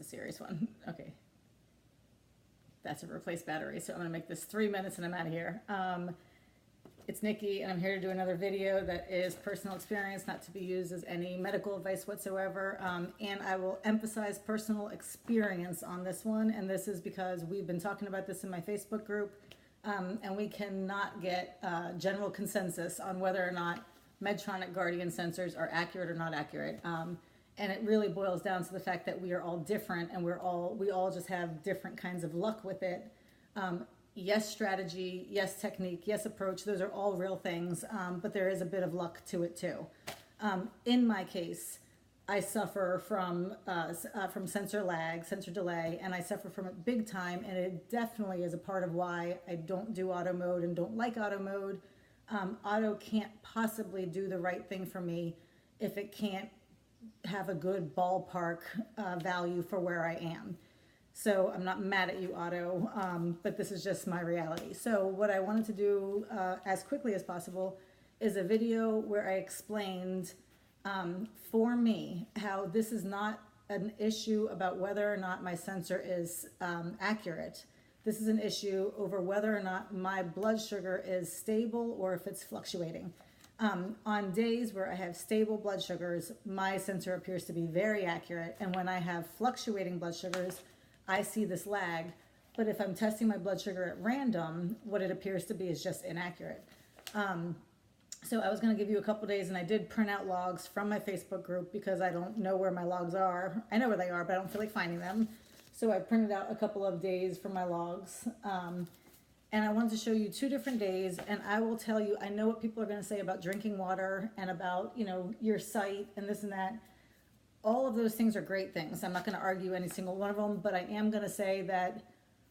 serious one. Okay. That's a replace battery. So I'm going to make this 3 minutes and I'm out of here. It's Nikki, and I'm here to do another video that is personal experience, not to be used as any medical advice whatsoever. And I will emphasize personal experience on this one. And this is because we've been talking about this in my Facebook group, and we cannot get general consensus on whether or not Medtronic Guardian sensors are accurate or not accurate. And it really boils down to the fact that we are all different, and we all just have different kinds of luck with it. Yes, strategy, yes, technique, yes, approach, those are all real things, but there is a bit of luck to it too. In my case, I suffer from sensor lag, sensor delay, and I suffer from it big time, and it definitely is a part of why I don't do auto mode and don't like auto mode. Auto can't possibly do the right thing for me if it can't have a good ballpark value for where I am. So I'm not mad at you, Auto, but this is just my reality. So what I wanted to do as quickly as possible is a video where I explained for me how this is not an issue about whether or not my sensor is accurate. This is an issue over whether or not my blood sugar is stable or if it's fluctuating. On days where I have stable blood sugars, my sensor appears to be very accurate. And when I have fluctuating blood sugars, I see this lag. But if I'm testing my blood sugar at random, what it appears to be is just inaccurate. So I was going to give you a couple days, and I did print out logs from my Facebook group because I don't know where my logs are. I know where they are, but I don't feel like finding them. So I printed out a couple of days for my logs. And I wanted to show you 2 different days, and I will tell you, I know what people are going to say about drinking water and about, your sight and this and that. All of those things are great things. I'm not going to argue any single one of them, but I am going to say that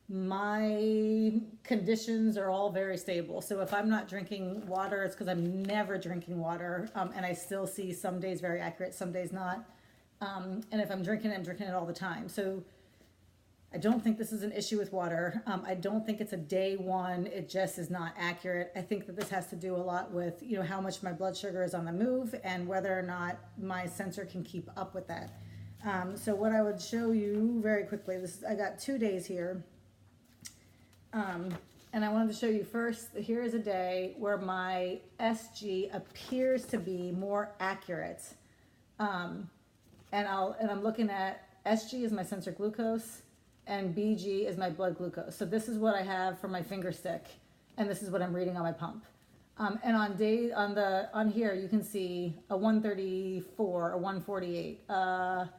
my conditions are all very stable. So if I'm not drinking water, it's because I'm never drinking water, and I still see some days very accurate, some days not. And if I'm drinking it all the time. So I don't think this is an issue with water. I don't think it's a day one. It just is not accurate. I think that this has to do a lot with, how much my blood sugar is on the move and whether or not my sensor can keep up with that. So what I would show you very quickly, I got 2 days here. And I wanted to show you first, here is a day where my SG appears to be more accurate. And I'm looking at SG is my sensor glucose, and BG is my blood glucose. So this is what I have for my finger stick, and this is what I'm reading on my pump. And on here you can see a 134, a 148, a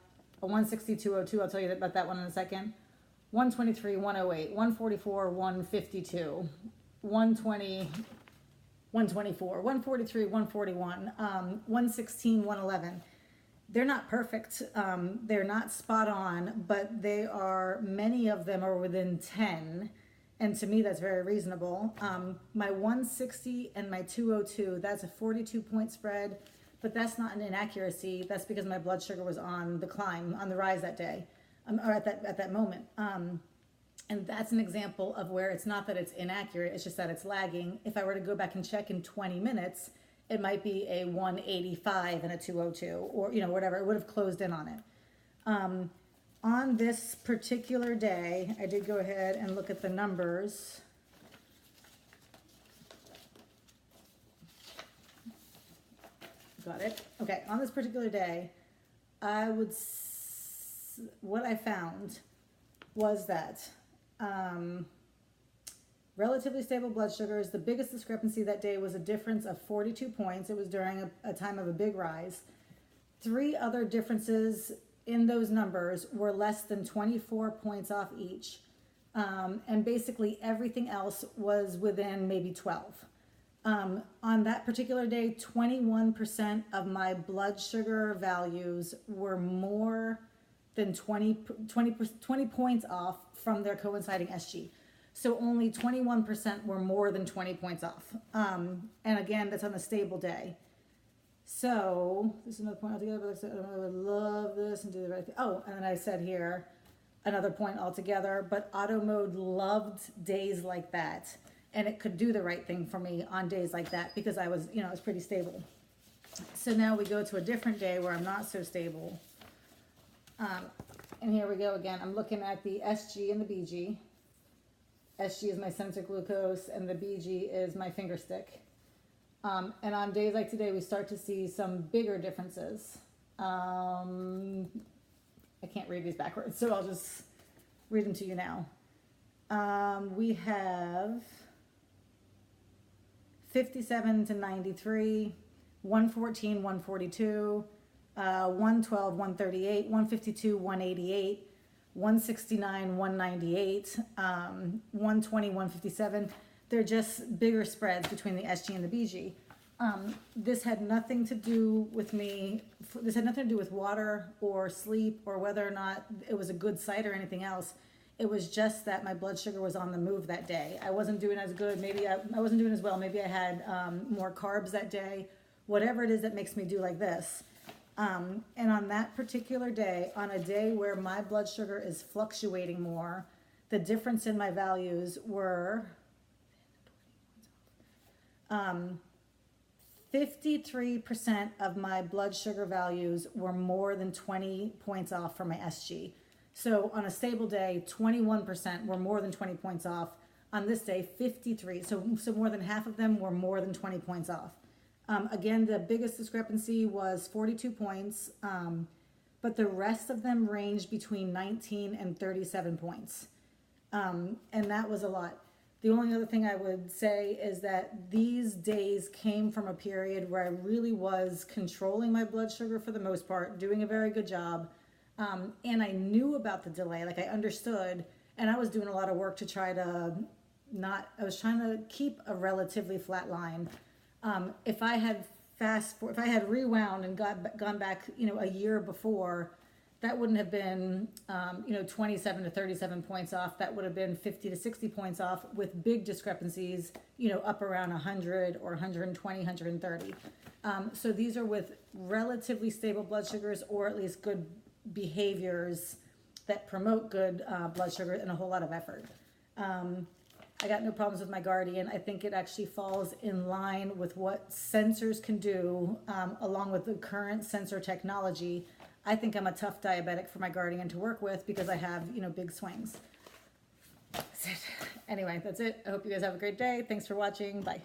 162.02. I'll tell you about that one in a second. 123, 108, 144, 152, 120, 124, 143, 141, 116, 111. They're not perfect, they're not spot on, but many of them are within 10, and to me that's very reasonable. My 160 and my 202, that's a 42 point spread, but that's not an inaccuracy. That's because my blood sugar was on the climb, on the rise that day, or at that moment. And that's an example of where it's not that it's inaccurate, it's just that it's lagging. If I were to go back and check in 20 minutes, it might be a 185 and a 202, or whatever. It would have closed in on it. On this particular day, I did go ahead and look at the numbers. Got it? Okay, on this particular day, what I found was that relatively stable blood sugars. The biggest discrepancy that day was a difference of 42 points. It was during a time of a big rise. 3 other differences in those numbers were less than 24 points off each. And basically everything else was within maybe 12. On that particular day, 21% of my blood sugar values were more than 20 points off from their coinciding SG. So only 21% were more than 20 points off. And again, that's on a stable day. So this is another point altogether, but I would love this and do the right thing. Oh, and then I said here, another point altogether, but auto mode loved days like that. And it could do the right thing for me on days like that because I was, it was pretty stable. So now we go to a different day where I'm not so stable. And here we go again. I'm looking at the SG and the BG. SG is my sensor glucose and the BG is my finger stick. And on days like today, we start to see some bigger differences. I can't read these backwards, so I'll just read them to you now. We have 57 to 93, 114, 142, 112, 138, 152, 188, 169, 198, 120, 157. They're just bigger spreads between the SG and the BG. This had nothing to do with me. This had nothing to do with water or sleep or whether or not it was a good site or anything else. It was just that my blood sugar was on the move that day. I wasn't doing as good. Maybe I wasn't doing as well. Maybe I had more carbs that day. Whatever it is that makes me do like this. And on that particular day, on a day where my blood sugar is fluctuating more, the difference in my values were 53% of my blood sugar values were more than 20 points off from my SG. So on a stable day, 21% were more than 20 points off. On this day, 53. So more than half of them were more than 20 points off. Again, the biggest discrepancy was 42 points, but the rest of them ranged between 19 and 37 points. And that was a lot. The only other thing I would say is that these days came from a period where I really was controlling my blood sugar for the most part, doing a very good job. And I knew about the delay, like I understood, and I was doing a lot of work to try to I was trying to keep a relatively flat line. If I had rewound and gone back, a year before, that wouldn't have been, 27 to 37 points off. That would have been 50 to 60 points off with big discrepancies, up around 100 or 120, 130. So these are with relatively stable blood sugars or at least good behaviors that promote good blood sugar and a whole lot of effort. I got no problems with my Guardian. I think it actually falls in line with what sensors can do along with the current sensor technology. I think I'm a tough diabetic for my Guardian to work with because I have, big swings. That's it. Anyway, that's it. I hope you guys have a great day. Thanks for watching. Bye.